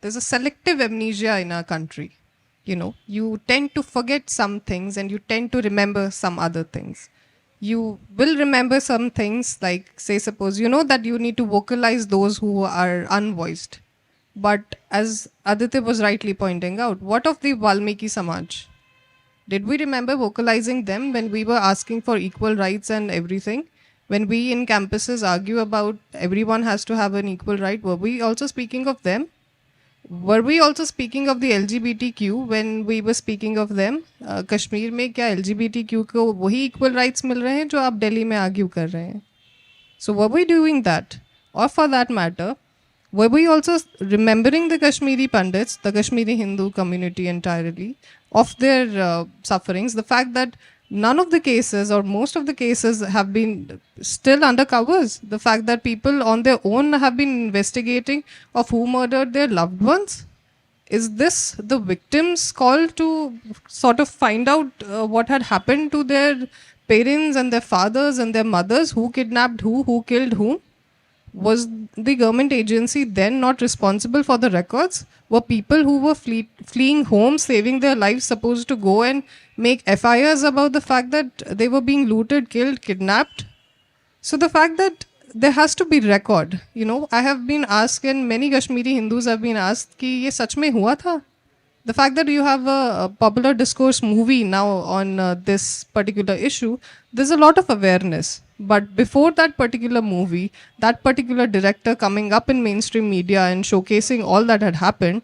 there's a selective amnesia in our country. You tend to forget some things and you tend to remember some other things. You will remember some things, like, say, suppose, that you need to vocalize those who are unvoiced. But as Aditya was rightly pointing out, what of the Valmiki Samaj? Did we remember vocalizing them when we were asking for equal rights and everything? When we in campuses argue about everyone has to have an equal right, were we also speaking of them? Were we also speaking of the LGBTQ when we were speaking of them? Kashmir में क्या LGBTQ को वही equal rights मिल रहे हैं जो आप दिल्ली में argue कर रहे हैं? So were we doing that? Or for that matter, were we also remembering the Kashmiri Pandits, the Kashmiri Hindu community entirely, of their sufferings? The fact that none of the cases or most of the cases have been still under covers. The fact that people on their own have been investigating of who murdered their loved ones. Is this the victims' call to sort of find out what had happened to their parents and their fathers and their mothers, who kidnapped who killed whom? Was the government agency then not responsible for the records? Were people who were fleeing home, saving their lives, supposed to go and make FIRs about the fact that they were being looted, killed, kidnapped? So the fact that there has to be record, I have been asked, and many Kashmiri Hindus have been asked, कि ये सच में हुआ था? The fact that you have a popular discourse movie now on this particular issue, there's a lot of awareness. But before that particular movie, that particular director coming up in mainstream media and showcasing all that had happened,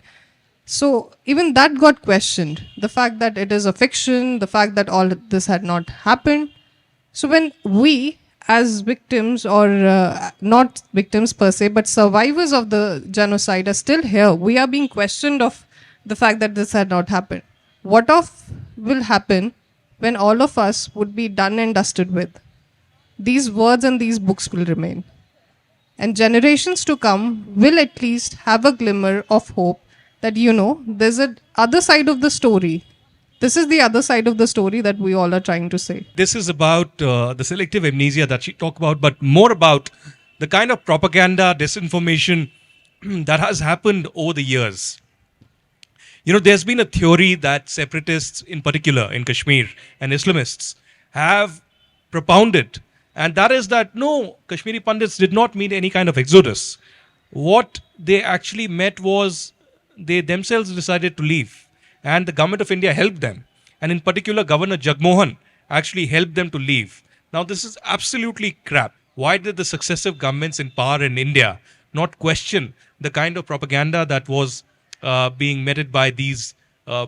so even that got questioned. The fact that it is a fiction, the fact that all this had not happened. So when we, as victims, or not victims per se, but survivors of the genocide are still here, we are being questioned of the fact that this had not happened. What will happen when all of us would be done and dusted with? These words and these books will remain. And generations to come will at least have a glimmer of hope that, there's an other side of the story. This is the other side of the story that we all are trying to say. This is about the selective amnesia that she talked about, but more about the kind of propaganda, disinformation that has happened over the years. There's been a theory that separatists, in particular in Kashmir, and Islamists have propounded, and that is that no, Kashmiri Pandits did not mean any kind of exodus. What they actually meant was they themselves decided to leave, and the government of India helped them. And in particular, Governor Jagmohan actually helped them to leave. Now, this is absolutely crap. Why did the successive governments in power in India not question the kind of propaganda that was being meted by these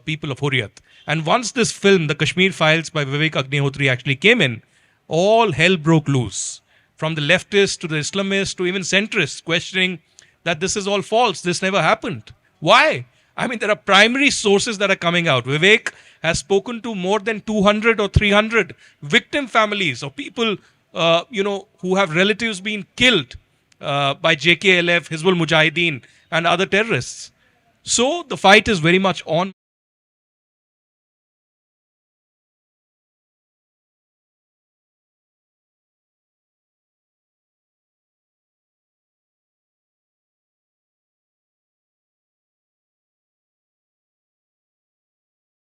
people of Hurriyat? And once this film, The Kashmir Files by Vivek Agnihotri, actually came in, all hell broke loose. From the leftists to the Islamists to even centrists questioning that this is all false, this never happened. Why? I mean, there are primary sources that are coming out. Vivek has spoken to more than 200 or 300 victim families of people, who have relatives being killed by JKLF, Hizbul Mujahideen and other terrorists. So the fight is very much on.